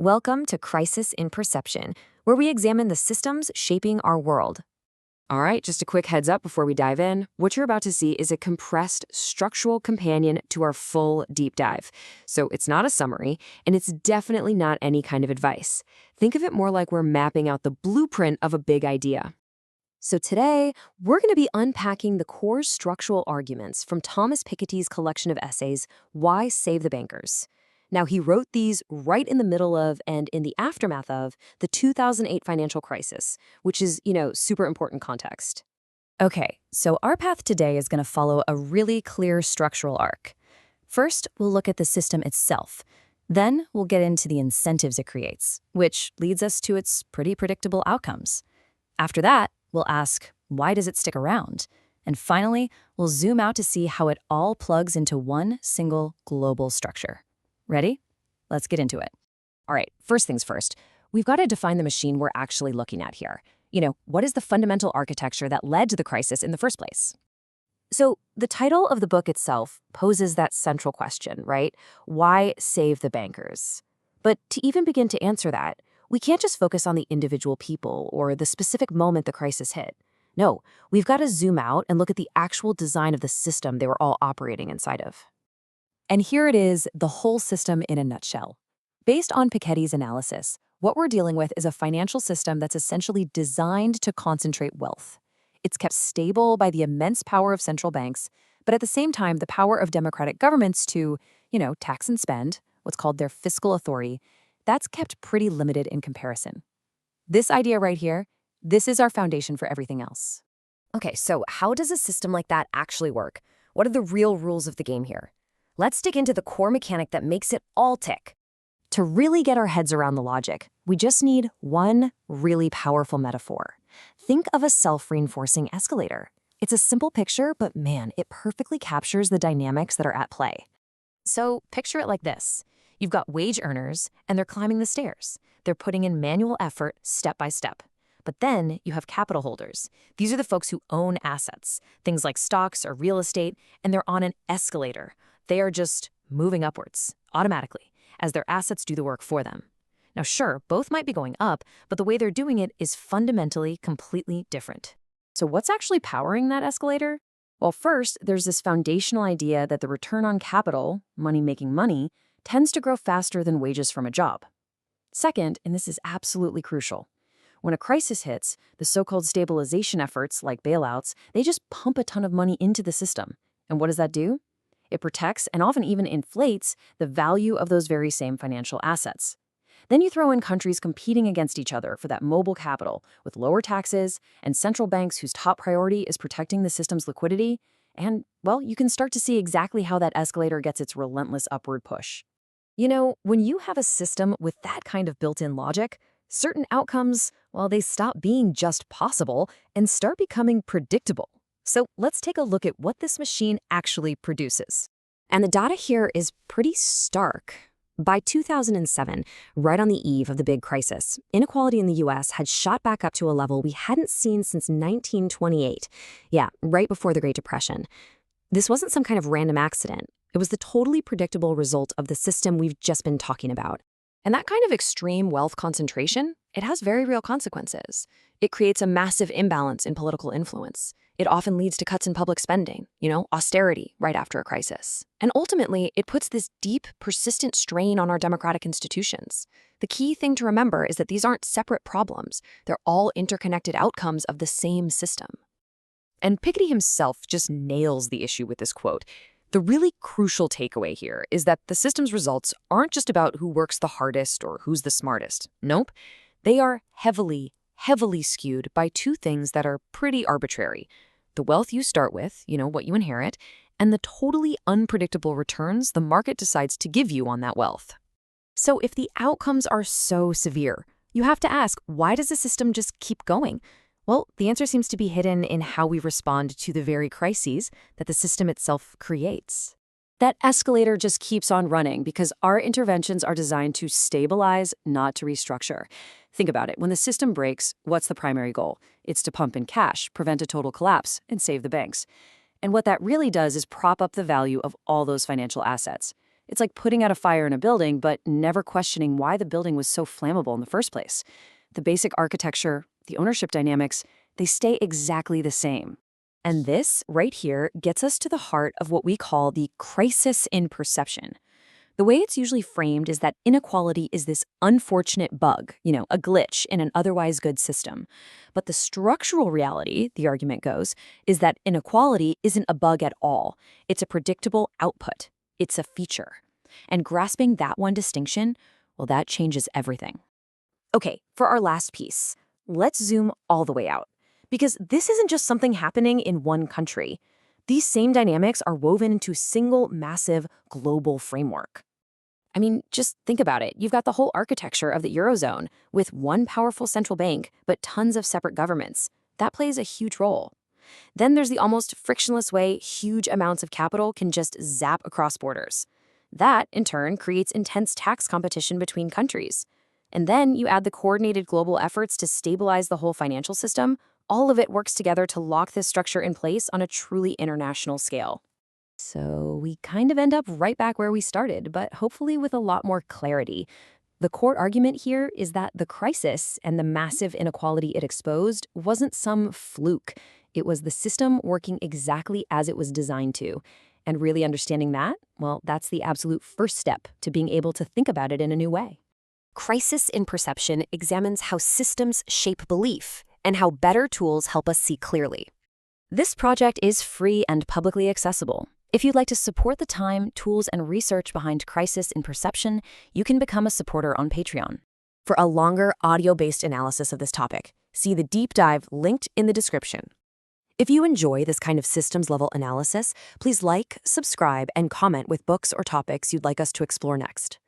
Welcome to Crisis in Perception, where we examine the systems shaping our world. All right, just a quick heads up before we dive in. What you're about to see is a compressed structural companion to our full deep dive. So it's not a summary, and it's definitely not any kind of advice. Think of it more like we're mapping out the blueprint of a big idea. So today, we're going to be unpacking the core structural arguments from Thomas Piketty's collection of essays, Why Save the Bankers? Now, he wrote these right in the middle of and in the aftermath of the 2008 financial crisis, which is, super important context. Okay, so our path today is going to follow a really clear structural arc. First, we'll look at the system itself. Then, we'll get into the incentives it creates, which leads us to its pretty predictable outcomes. After that, we'll ask, why does it stick around? And finally, we'll zoom out to see how it all plugs into one single global structure. Ready? Let's get into it. All right, first things first, we've got to define the machine we're actually looking at here. What is the fundamental architecture that led to the crisis in the first place? So the title of the book itself poses that central question, right? Why save the bankers? But to even begin to answer that, we can't just focus on the individual people or the specific moment the crisis hit. No, we've got to zoom out and look at the actual design of the system they were all operating inside of. And here it is, the whole system in a nutshell. Based on Piketty's analysis, what we're dealing with is a financial system that's essentially designed to concentrate wealth. It's kept stable by the immense power of central banks, but at the same time, the power of democratic governments to, tax and spend, what's called their fiscal authority, that's kept pretty limited in comparison. This idea right here, this is our foundation for everything else. Okay, so how does a system like that actually work? What are the real rules of the game here? Let's dig into the core mechanic that makes it all tick. To really get our heads around the logic, we just need one really powerful metaphor. Think of a self-reinforcing escalator. It's a simple picture, but man, it perfectly captures the dynamics that are at play. So picture it like this. You've got wage earners, and they're climbing the stairs. They're putting in manual effort step by step. But then you have capital holders. These are the folks who own assets, things like stocks or real estate, and they're on an escalator. They are just moving upwards, automatically, as their assets do the work for them. Now sure, both might be going up, but the way they're doing it is fundamentally completely different. So what's actually powering that escalator? Well, first, there's this foundational idea that the return on capital, money making money, tends to grow faster than wages from a job. Second, and this is absolutely crucial, when a crisis hits, the so-called stabilization efforts, like bailouts, they just pump a ton of money into the system. And what does that do? It protects and often even inflates the value of those very same financial assets. Then you throw in countries competing against each other for that mobile capital with lower taxes and central banks whose top priority is protecting the system's liquidity, and, well, you can start to see exactly how that escalator gets its relentless upward push. When you have a system with that kind of built-in logic, certain outcomes, well, they stop being just possible and start becoming predictable. So let's take a look at what this machine actually produces. And the data here is pretty stark. By 2007, right on the eve of the big crisis, inequality in the US had shot back up to a level we hadn't seen since 1928. Yeah, right before the Great Depression. This wasn't some kind of random accident. It was the totally predictable result of the system we've just been talking about. And that kind of extreme wealth concentration, it has very real consequences. It creates a massive imbalance in political influence. It often leads to cuts in public spending, austerity right after a crisis. And ultimately, it puts this deep, persistent strain on our democratic institutions. The key thing to remember is that these aren't separate problems. They're all interconnected outcomes of the same system. And Piketty himself just nails the issue with this quote. The really crucial takeaway here is that the system's results aren't just about who works the hardest or who's the smartest. Nope. They are heavily skewed by two things that are pretty arbitrary. The wealth you start with, what you inherit, and the totally unpredictable returns the market decides to give you on that wealth. So if the outcomes are so severe, you have to ask, why does the system just keep going? Well, the answer seems to be hidden in how we respond to the very crises that the system itself creates. That escalator just keeps on running because our interventions are designed to stabilize, not to restructure. Think about it. When the system breaks, what's the primary goal? It's to pump in cash, prevent a total collapse, and save the banks. And what that really does is prop up the value of all those financial assets. It's like putting out a fire in a building, but never questioning why the building was so flammable in the first place. The basic architecture, the ownership dynamics, they stay exactly the same. And this, right here, gets us to the heart of what we call the crisis in perception. The way it's usually framed is that inequality is this unfortunate bug, a glitch in an otherwise good system. But the structural reality, the argument goes, is that inequality isn't a bug at all. It's a predictable output. It's a feature. And grasping that one distinction, well, that changes everything. Okay, for our last piece, let's zoom all the way out. Because this isn't just something happening in one country. These same dynamics are woven into a single massive global framework. I mean, just think about it. You've got the whole architecture of the Eurozone with one powerful central bank, but tons of separate governments. That plays a huge role. Then there's the almost frictionless way huge amounts of capital can just zap across borders. That, in turn, creates intense tax competition between countries. And then you add the coordinated global efforts to stabilize the whole financial system. All of it works together to lock this structure in place on a truly international scale. So we kind of end up right back where we started, but hopefully with a lot more clarity. The core argument here is that the crisis and the massive inequality it exposed wasn't some fluke. It was the system working exactly as it was designed to. And really understanding that, well, that's the absolute first step to being able to think about it in a new way. Crisis in Perception examines how systems shape belief and how better tools help us see clearly. This project is free and publicly accessible. If you'd like to support the time, tools, and research behind Crisis in Perception, you can become a supporter on Patreon. For a longer audio-based analysis of this topic, see the deep dive linked in the description. If you enjoy this kind of systems-level analysis, please like, subscribe, and comment with books or topics you'd like us to explore next.